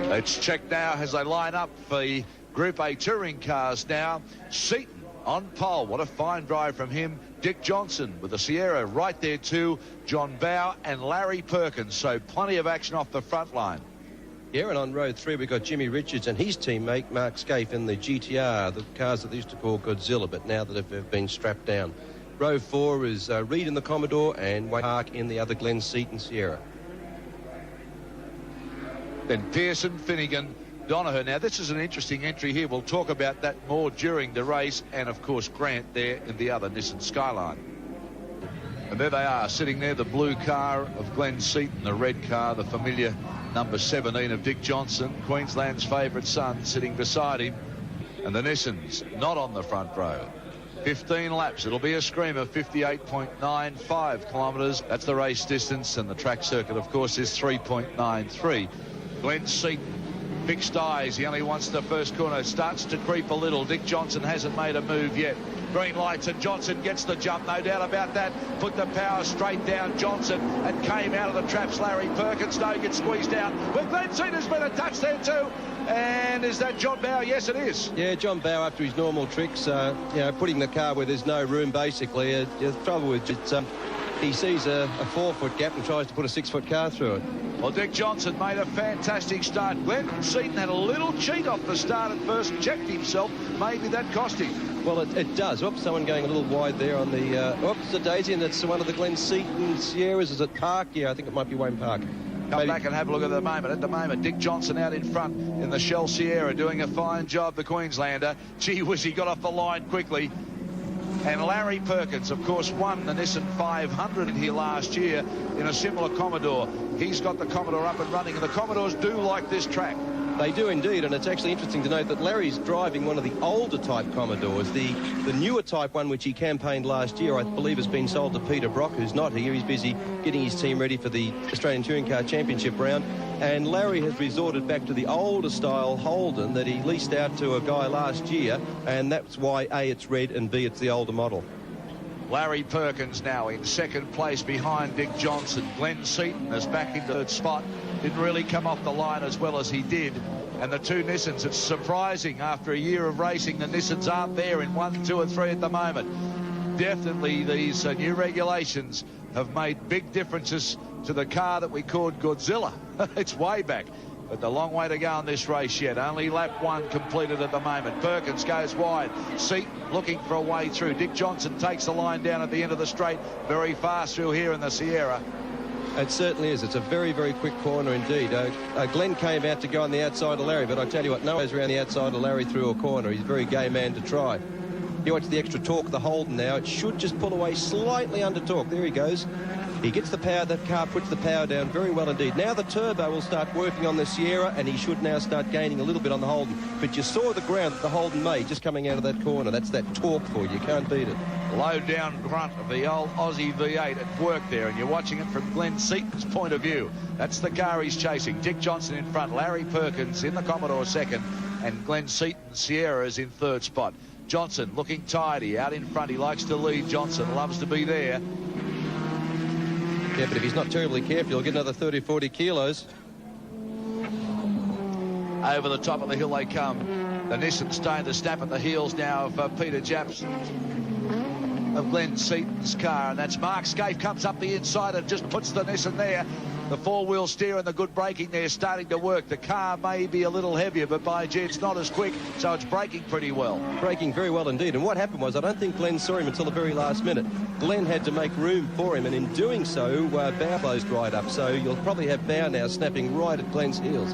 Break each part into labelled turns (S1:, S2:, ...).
S1: Let's check now as they line up for the Group A touring cars now. Seaton on pole. What a fine drive from him. Dick Johnson with the Sierra right there too. John Bowe and Larry Perkins. So plenty of action off the front line.
S2: Yeah, and on row 3 we've got Jimmy Richards and his teammate Mark Scaife in the GTR, the cars that they used to call Godzilla, but now that have been strapped down. Row 4 is Reed in the Commodore and Wayne Park in the other Glen Seaton Sierra.
S1: Then Pearson, Finnegan, Donoghue. Now, this is an interesting entry here. We'll talk about that more during the race. And, of course, Grant there in the other Nissan Skyline. And there they are, sitting there, the blue car of Glen Seaton, the red car, the familiar number 17 of Dick Johnson, Queensland's favourite son, sitting beside him. And the Nissans not on the front row. 15 laps. It'll be a screamer, 58.95 kilometres. That's the race distance. And the track circuit, of course, is 3.93. Glen Seaton, fixed eyes. He only wants the first corner. Starts to creep a little. Dick Johnson hasn't made a move yet. Green lights and Johnson gets the jump, no doubt about that. Put the power straight down Johnson and came out of the traps. Larry Perkins, no, gets squeezed out. But Glen Seaton's been a touch there too. And is that John Bowe? Yes, it is.
S2: Yeah, John Bowe, after his normal tricks, putting the car where there's no room, basically. The trouble with it, he sees a 4-foot gap and tries to put a 6-foot car through it.
S1: Well, Dick Johnson made a fantastic start. Glen Seaton had a little cheat off the start at first, checked himself. Maybe that cost him.
S2: Well, it does. Oops, someone going a little wide there on the... oops, the Daisy, and that's one of the Glen Seaton Sierras. Is it Park? Yeah, I think it might be Wayne Park.
S1: Come back and have a look at the moment. At the moment, Dick Johnson out in front in the Shell Sierra, doing a fine job, the Queenslander. Gee whiz, he got off the line quickly. And Larry Perkins, of course, won the Nissan 500 here last year in a similar Commodore. He's got the Commodore up and running, and the Commodores do like this track.
S2: They do indeed, and it's actually interesting to note that Larry's driving one of the older type Commodores. The newer type one, which he campaigned last year, I believe has been sold to Peter Brock, who's not here. He's busy getting his team ready for the Australian Touring Car Championship round. And Larry has resorted back to the older style Holden that he leased out to a guy last year, and that's why A, it's red, and B, it's the older model.
S1: Larry Perkins now in second place behind Dick Johnson. Glen Seaton is back in third spot. Didn't really come off the line as well as he did. And the two Nissans, it's surprising after a year of racing, the Nissans aren't there in 1, 2 and 3 at the moment. Definitely these new regulations have made big differences to the car that we called Godzilla. It's way back. But the long way to go on this race yet. Only lap 1 completed at the moment. Perkins goes wide. Seaton looking for a way through. Dick Johnson takes the line down at the end of the straight. Very fast through here in the Sierra.
S2: It certainly is. It's a very, very quick corner indeed. Glenn came out to go on the outside of Larry, but I tell you what, no one's around the outside of Larry through a corner. He's a very gay man to try. You watch the extra torque, the Holden now. It should just pull away slightly under torque. There he goes. He gets the power. That car puts the power down very well indeed. Now the turbo will start working on the Sierra, and he should now start gaining a little bit on the Holden. But you saw the ground that the Holden made just coming out of that corner. That's that torque for you. You can't beat it.
S1: Low down grunt of the old Aussie V8 at work there, and you're watching it from Glen Seaton's point of view. That's the car he's chasing. Dick Johnson in front, Larry Perkins in the Commodore second, and Glen Seaton Sierra is in third spot. Johnson looking tidy out in front. He likes to lead. Johnson loves to be there.
S2: Yeah, but if he's not terribly careful, he'll get another 30, 40 kilos.
S1: Over the top of the hill they come. The Nissan starting to snap at the heels now of Peter Japs of Glen Seaton's car, and that's Mark Scaife comes up the inside and just puts the Nissan there. The four-wheel steer and the good braking there starting to work. The car may be a little heavier, but by gee, it's not as quick, so it's braking pretty well.
S2: Braking very well indeed. And what happened was, I don't think Glenn saw him until the very last minute. Glenn had to make room for him, and in doing so, Bowe closed right up. So you'll probably have Bowe now snapping right at Glenn's heels.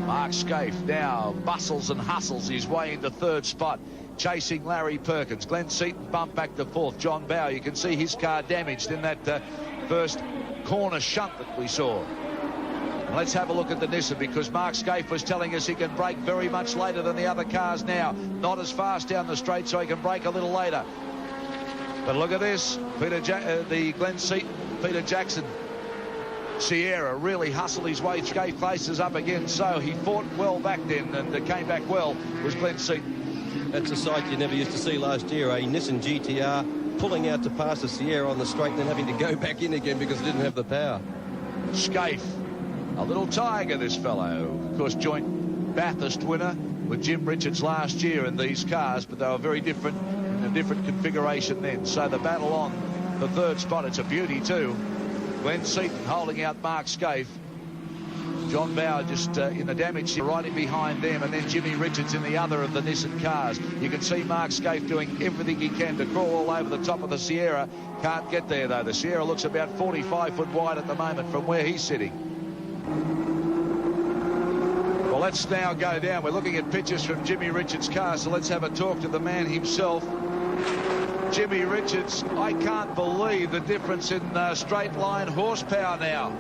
S1: Mark Scaife now bustles and hustles his way into third spot, chasing Larry Perkins. Glen Seaton bumped back to fourth. John Bowe, you can see his car damaged in that first corner shunt that we saw. And let's have a look at the Nissan, because Mark Scaife was telling us he can brake very much later than the other cars now. Not as fast down the straight, so he can brake a little later. But look at this. The Glen Seaton, Peter Jackson Sierra really hustled his way. Scaife faces up again, so he fought well back then and came back well, was Glen Seaton.
S2: That's a sight you never used to see last year, a Nissan GTR pulling out to pass the Sierra on the straight and then having to go back in again because it didn't have the power.
S1: Scaife A little tiger, this fellow. Of course, joint Bathurst winner with Jim Richards last year in these cars, but they were very different, in a different configuration then. So the battle on the third spot. It's a beauty too. Glenn Seaton holding out Mark Scaife. John Bauer just in the damage right in behind them, and then Jimmy Richards in the other of the Nissan cars. You can see Mark Scaife doing everything he can to crawl all over the top of the Sierra. Can't get there though. The Sierra looks about 45 foot wide at the moment from where he's sitting. Well, let's now go down. We're looking at pictures from Jimmy Richards' car, so let's have a talk to the man himself. Jimmy Richards, I can't believe the difference in straight line horsepower now.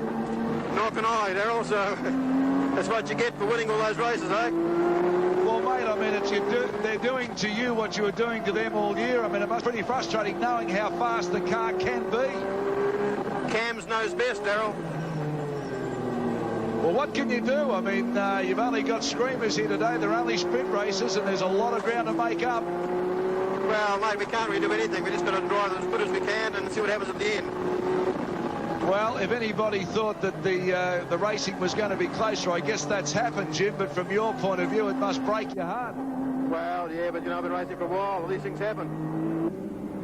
S3: Nor can I, Daryl, so that's what you get for winning all those races, eh?
S1: Well, mate, I mean, they're doing to you what you were doing to them all year. I mean, it must be pretty frustrating knowing how fast the car can be.
S3: Cams knows best, Daryl.
S1: Well, what can you do? I mean, you've only got screamers here today. They're only sprint races, and there's a lot of ground to make up.
S3: Well, mate, we can't really do anything. We just got to drive as good as we can and see what happens at the end.
S1: Well, if anybody thought that the racing was going to be closer, I guess that's happened, Jim. But from your point of view, it must break your heart.
S3: Well, yeah, but, you know, I've been racing for a while. These things happen.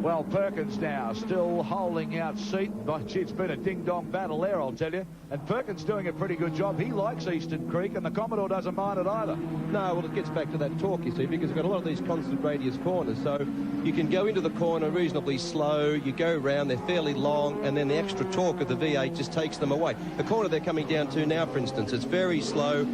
S1: Well, Perkins now still holding out Seaton. But gee, it's been a ding-dong battle there, I'll tell you. And Perkins doing a pretty good job. He likes Eastern Creek, and the Commodore doesn't mind it either.
S2: No, well, it gets back to that torque, you see, because you've got a lot of these constant radius corners. So you can go into the corner reasonably slow. You go round, they're fairly long, and then the extra torque of the V8 just takes them away. The corner they're coming down to now, for instance, it's very slow.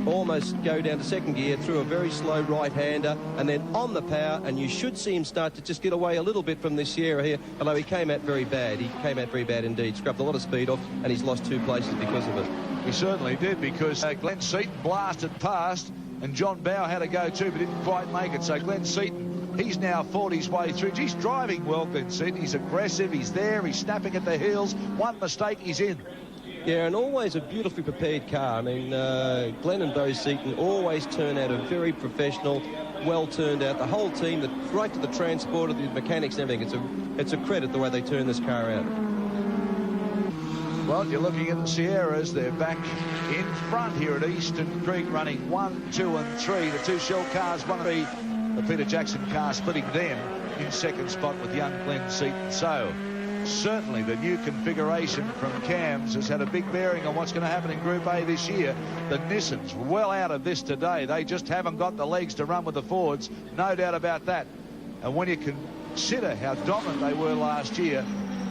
S2: Almost go down to second gear through a very slow right-hander and then on the power, and you should see him start to just get away a little bit from this Sierra here, although he came out very bad. He came out very bad indeed, scrubbed a lot of speed off, and he's lost 2 places because of it.
S1: He certainly did, because Glenn Seaton blasted past, and John Bauer had to go too, but didn't quite make it. So Glenn Seaton, he's now fought his way through. He's driving well, Glenn Seaton. He's aggressive, he's there, he's snapping at the heels. One mistake, he's in.
S2: Yeah, and always a beautifully prepared car. I mean, Glenn and Bo Seaton always turn out a very professional, well turned out. The whole team, right to the transporter, the mechanics and everything. It's a credit the way they turn this car out.
S1: Well, you're looking at the Sierras. They're back in front here at Eastern Creek, running 1, 2 and 3. The 2 Shell cars, 1 and 3. The Peter Jackson car splitting them in second spot with young Glenn Seaton. So certainly the new configuration from Cams has had a big bearing on what's going to happen in Group A this year. The Nissans well out of this today. They just haven't got the legs to run with the Fords, no doubt about that. And when you consider how dominant they were last year,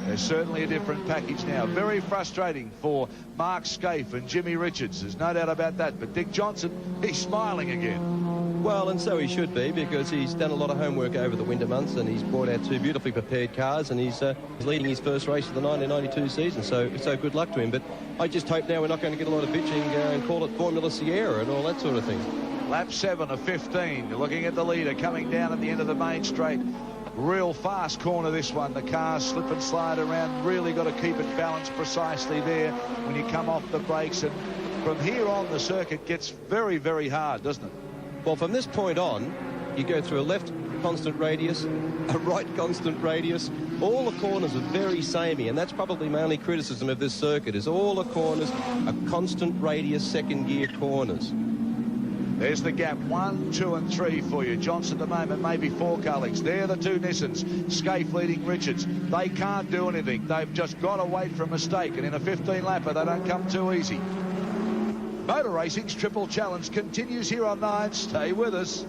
S1: there's certainly a different package now. Very frustrating for Mark Scaife and Jimmy Richards. There's no doubt about that. But Dick Johnson, he's smiling again.
S2: Well, and so he should be, because he's done a lot of homework over the winter months, and he's brought out 2 beautifully prepared cars, and he's leading his first race of the 1992 season. So good luck to him. But I just hope now we're not going to get a lot of bitching and call it Formula Sierra and all that sort of thing.
S1: Lap 7 of 15. You're looking at the leader coming down at the end of the main straight. Real fast corner, this one. The cars slip and slide around. Really got to keep it balanced precisely there when you come off the brakes. And from here on, the circuit gets very, very hard, doesn't it?
S2: Well, from this point on, you go through a left constant radius, a right constant radius. All the corners are very samey, and that's probably my only criticism of this circuit, is all the corners are constant radius second gear corners.
S1: There's the gap, 1, 2 and 3 for you. Johnson at the moment, maybe 4 colleagues. They're the 2 Nissans. Scaife leading Richards. They can't do anything. They've just got to wait for a mistake, and in a 15-lapper, they don't come too easy. Motor Racing's Triple Challenge continues here on 9. Stay with us.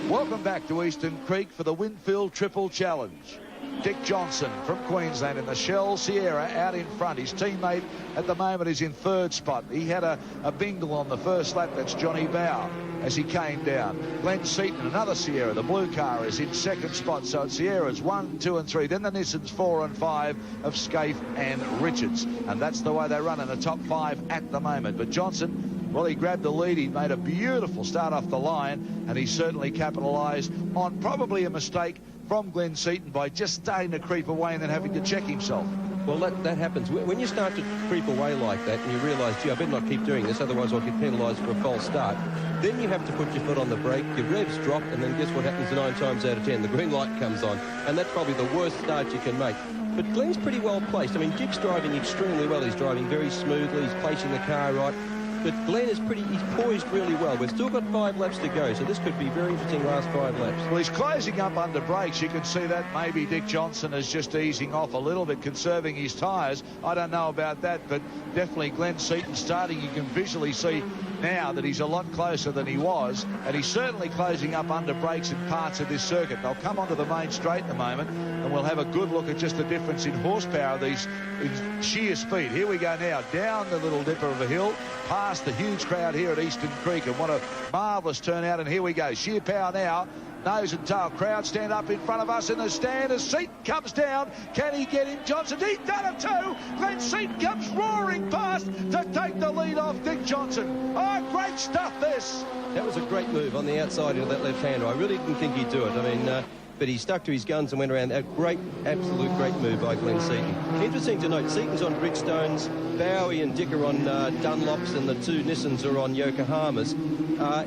S1: Welcome back to Eastern Creek for the Winfield Triple Challenge. Dick Johnson from Queensland in the Shell Sierra out in front. His teammate at the moment is in third spot. He had a bingle on the first lap. That's Johnny Bow as he came down. Glenn Seaton, another Sierra, the blue car, is in second spot. So it's Sierras 1, 2 and 3. Then the Nissans 4 and 5 of Scaife and Richards. And that's the way they run in the top 5 at the moment. But Johnson, well, he grabbed the lead. He made a beautiful start off the line, and he certainly capitalised on probably a mistake from Glenn Seaton by just starting to creep away and then having to check himself.
S2: Well, that happens. When you start to creep away like that and you realise, gee, I better not keep doing this, otherwise I'll get penalised for a false start, then you have to put your foot on the brake, your revs drop, and then guess what happens 9 times out of 10? The green light comes on, and that's probably the worst start you can make. But Glenn's pretty well placed. I mean, Dick's driving extremely well. He's driving very smoothly. He's placing the car right. But Glenn is he's poised really well. We've still got 5 laps to go, so this could be very interesting last 5 laps.
S1: Well, he's closing up under brakes. You can see that maybe Dick Johnson is just easing off a little bit, conserving his tyres. I don't know about that, but definitely Glenn Seaton starting. You can visually see now that he's a lot closer than he was, and he's certainly closing up under brakes in parts of this circuit. They'll come onto the main straight in a moment, and we'll have a good look at just the difference in horsepower of these in sheer speed. Here we go now, down the little dipper of a hill, past the huge crowd here at Eastern Creek, and what a marvellous turnout. And here we go, sheer power now, nose and tail. Crowd stand up in front of us in the stand as Seaton comes down. Can he get him? Johnson, he's done it too. Glenn Seaton comes roaring past to take the lead off Dick Johnson. Oh, great stuff this.
S2: That was a great move on the outside of that left-hander. I really didn't think he'd do it. I mean, but he stuck to his guns and went around. A great, absolute great move by Glenn Seaton. Interesting to note, Seaton's on Bridgestones, Bowie and Dick are on Dunlops, and the 2 Nissans are on Yokohamas.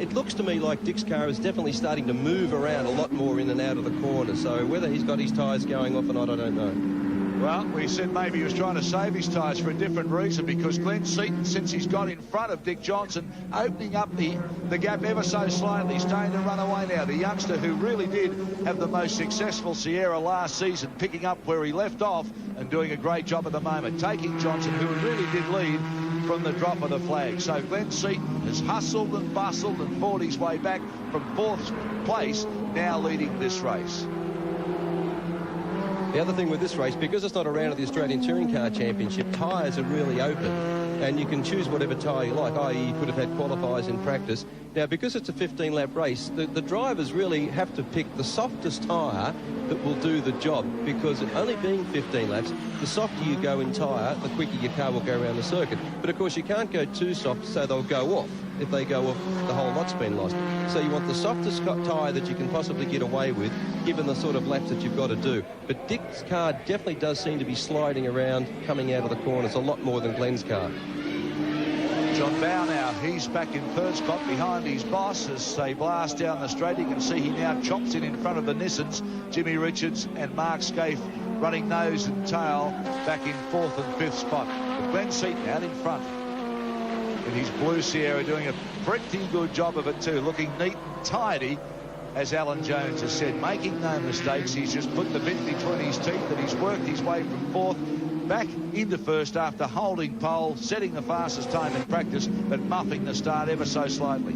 S2: It looks to me like Dick's car is definitely starting to move around a lot more in and out of the corner. So whether he's got his tyres going off or not, I don't know.
S1: Well, we said maybe he was trying to save his tyres for a different reason, because Glenn Seaton, since he's got in front of Dick Johnson, opening up the gap ever so slightly, starting to run away now. The youngster who really did have the most successful Sierra last season, picking up where he left off and doing a great job at the moment, taking Johnson, who really did lead from the drop of the flag. So Glenn Seaton has hustled and bustled and fought his way back from 4th place, now leading this race.
S2: The other thing with this race, because it's not a round of the Australian Touring Car Championship, tyres are really open, and you can choose whatever tyre you like, i.e. you could have had qualifiers in practice. Now, because it's a 15-lap race, the drivers really have to pick the softest tyre that will do the job, because only being 15 laps, the softer you go in tyre, the quicker your car will go around the circuit. But, of course, you can't go too soft, so they'll go off. If they go off, the whole lot's been lost. So you want the softest tyre that you can possibly get away with, given the sort of laps that you've got to do. But Dick's car definitely does seem to be sliding around, coming out of the corners a lot more than Glenn's car.
S1: John Bow now, he's back in 3rd spot behind his boss as they blast down the straight. You can see he now chops in front of the Nissans. Jimmy Richards and Mark Scaife running nose and tail back in 4th and 5th spot. But Glenn Seaton out in front in his blue Sierra, doing a pretty good job of it too, looking neat and tidy, as Alan Jones has said, making no mistakes. He's just put the bit between his teeth, and he's worked his way from 4th back into 1st after holding pole, setting the fastest time in practice, but muffing the start ever so slightly.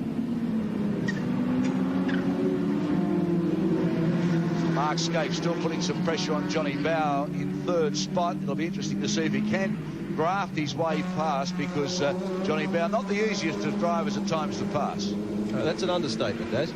S1: Mark Scaife still putting some pressure on Johnny Bow in 3rd spot. It'll be interesting to see if he can graft his way past, because Johnny Bow, not the easiest of drivers at times to pass.
S2: That's an understatement, Daz.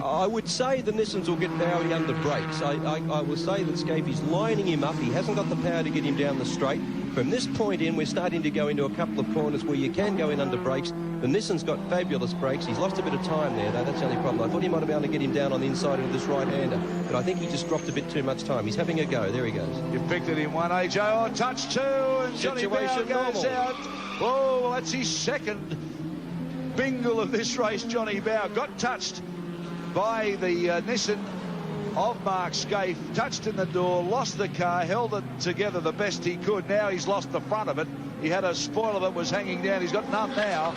S2: I would say the Nissans will get Bowie under brakes. I will say that Scaife is lining him up. He hasn't got the power to get him down the straight. From this point in, we're starting to go into a couple of corners where you can go in under brakes. The Nissan's got fabulous brakes. He's lost a bit of time there, though. That's the only problem. I thought he might have been able to get him down on the inside of this right-hander, but I think he just dropped a bit too much time. He's having a go. There he goes.
S1: You picked it in one, AJ. Oh, touch 2, and Johnny Bow goes out. Oh, that's his 2nd bingle of this race. Johnny Bow got touched by the Nissan of Mark Scaife, touched in the door, lost the car, held it together the best he could. Now he's lost the front of it. He had a spoiler that was hanging down. He's got none now.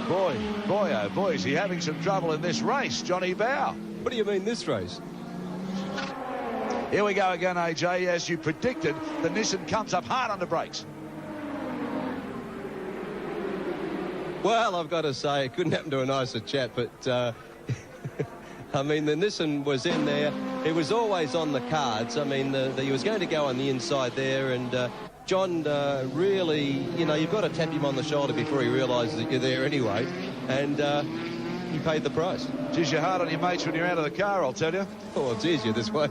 S1: Boy, oh boy, is he having some trouble in this race, Johnny Bow.
S2: What do you mean this race?
S1: Here we go again, AJ. As you predicted, the Nissan comes up hard under brakes.
S2: Well, I've got to say, it couldn't happen to a nicer chap, but I mean, the Nissan was in there. It was always on the cards. I mean, he was going to go on the inside there, and John really, you know, you've got to tap him on the shoulder before he realises that you're there anyway, and he paid the price.
S1: Geez, you're hard on your mates when you're out of the car, I'll tell you.
S2: Oh, it's easier this way.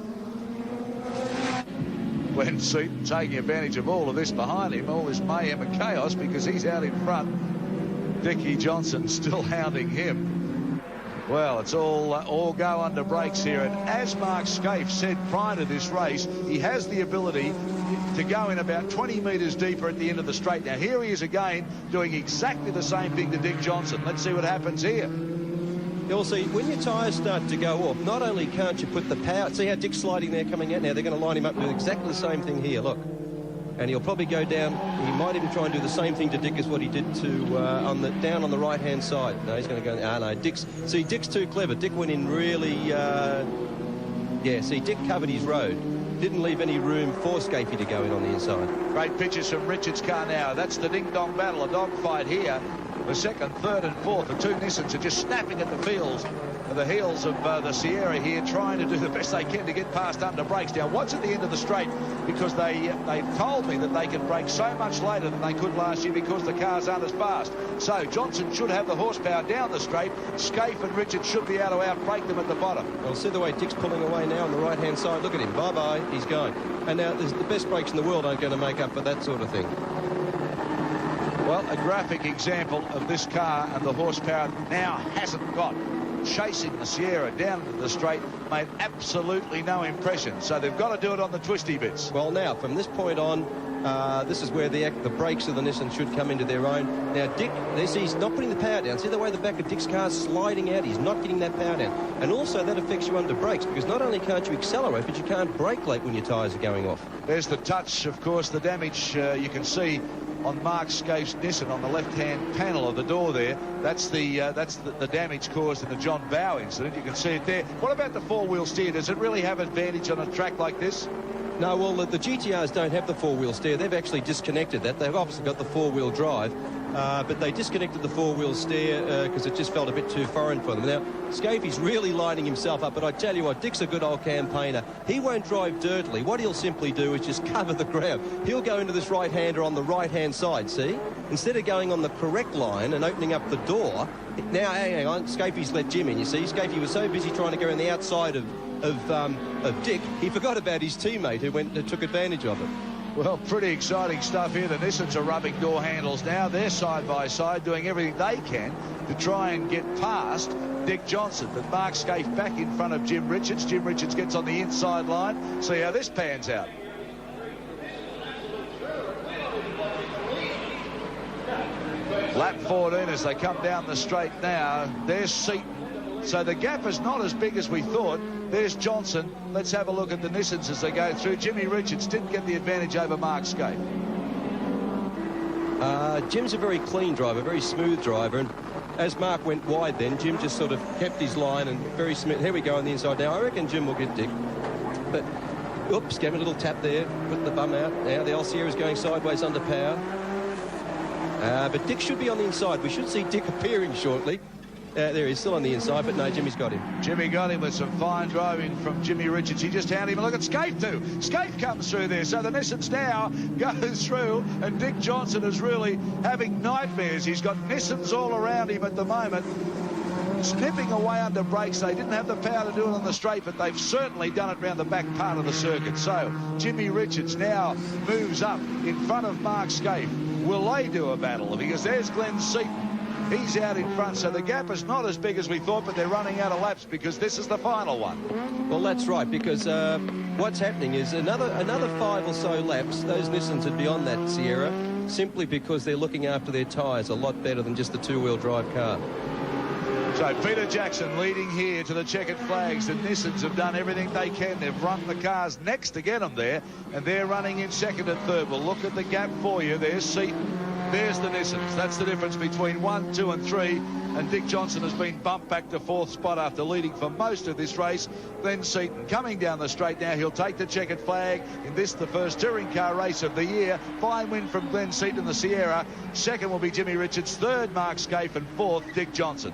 S1: Glenn Seaton taking advantage of all of this behind him, all this mayhem and chaos, because he's out in front. Dickie Johnson still hounding him. Well, it's all go under brakes here. And as Mark Scaife said prior to this race, he has the ability to go in about 20 metres deeper at the end of the straight. Now, here he is again doing exactly the same thing to Dick Johnson. Let's see what happens here.
S2: You'll see, when your tyres start to go off, not only can't you put the power... See how Dick's sliding there coming out now? They're going to line him up and do exactly the same thing here, look. And he'll probably go down. He might even try and do the same thing to Dick as what he did to down on the right-hand side. No, he's going to go... no, Dick's too clever. Dick went in really... see, Dick covered his road. Didn't leave any room for Scaife to go in on the inside.
S1: Great pictures from Richard's car now. That's the ding-dong battle, a dogfight here. The second, third and fourth, the two Nissans are just snapping at the heels of the Sierra here, trying to do the best they can to get past under brakes. Now, what's at the end of the straight? Because they've told me that they can brake so much later than they could last year because the cars aren't as fast. So Johnson should have the horsepower down the straight. Scaife and Richard should be able to outbrake them at the bottom.
S2: Well, see the way Dick's pulling away now on the right-hand side. Look at him. Bye-bye. He's going. And now the best brakes in the world aren't going to make up for that sort of thing.
S1: Well, a graphic example of this car and the horsepower now hasn't got. Chasing the Sierra down into the straight made absolutely no impression. So they've got to do it on the twisty bits.
S2: Well, now, from this point on, this is where the brakes of the Nissan should come into their own. Now, Dick, he's not putting the power down. See the way the back of Dick's car is sliding out? He's not getting that power down. And also, that affects you under brakes, because not only can't you accelerate, but you can't brake late when your tyres are going off.
S1: There's the touch, of course, the damage you can see on Mark Scaife's Nissan on the left-hand panel of the door there. That's the damage caused in the John Bow incident. You can see it there. What about the four-wheel steer? Does it really have advantage on a track like this?
S2: No, well, the GTRs don't have the four-wheel steer. They've actually disconnected that. They've obviously got the four-wheel drive, but they disconnected the four-wheel steer because it just felt a bit too foreign for them. Now, Scaife's really lining himself up, but I tell you what, Dick's a good old campaigner. He won't drive dirtily. What he'll simply do is just cover the ground. He'll go into this right-hander on the right-hand side, see? Instead of going on the correct line and opening up the door, now, hang on, Scaife's let Jim in, you see? Scaife was so busy trying to go on the outside of Dick, he forgot about his teammate who took advantage of it.
S1: Well, pretty exciting stuff here. The Nissans are rubbing door handles now. They're side by side doing everything they can to try and get past Dick Johnson. But Mark Scaife back in front of Jim Richards. Jim Richards gets on the inside line. See how this pans out. Lap 14 as they come down the straight now. There's Seaton. So the gap is not as big as we thought. There's Johnson. Let's have a look at the Nissans as they go through. Jimmy Richards didn't get the advantage over Mark Scaife.
S2: Jim's a very clean driver, very smooth driver, and as Mark went wide then, Jim just sort of kept his line and very smooth. Here we go on the inside now. I reckon Jim will get Dick. But, oops, gave him a little tap there, put the bum out. Now the old Sierra's going sideways under power. But Dick should be on the inside. We should see Dick appearing shortly. There he's still on the inside, but no, Jimmy's got him.
S1: Jimmy got him with some fine driving from Jimmy Richards. He just handed him a look at Scaife too. Scaife comes through there, so the Nissans now goes through, and Dick Johnson is really having nightmares. He's got Nissans all around him at the moment, snipping away under brakes. They didn't have the power to do it on the straight, but they've certainly done it around the back part of the circuit. So Jimmy Richards now moves up in front of Mark Scaife. Will they do a battle? Because there's Glenn Seaton. He's out in front, so the gap is not as big as we thought, but they're running out of laps because this is the final one.
S2: Well, that's right, because what's happening is another 5 or so laps, those Nissans would be on that Sierra simply because they're looking after their tyres a lot better than just the two-wheel drive car.
S1: So Peter Jackson leading here to the checkered flags. The Nissans have done everything they can. They've run the cars next to get them there, and they're running in second and third. We'll look at the gap for you. There's Seaton. There's the Nissans. That's the difference between 1, 2 and 3. And Dick Johnson has been bumped back to 4th spot after leading for most of this race. Glenn Seaton coming down the straight now. He'll take the checkered flag in this, the first touring car race of the year. Fine win from Glenn Seaton, the Sierra. Second will be Jimmy Richards. Third, Mark Scaife. And fourth, Dick Johnson.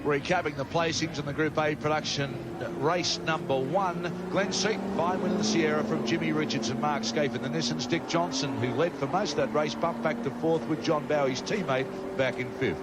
S1: Recapping the placings in the Group A production race number 1. Glenn Seaton, fine win of the Sierra from Jimmy Richards and Mark Scaife. And the Nissans, Dick Johnson, who led for most of that race, bumped back to 4th with John Bowie, his teammate, back in 5th.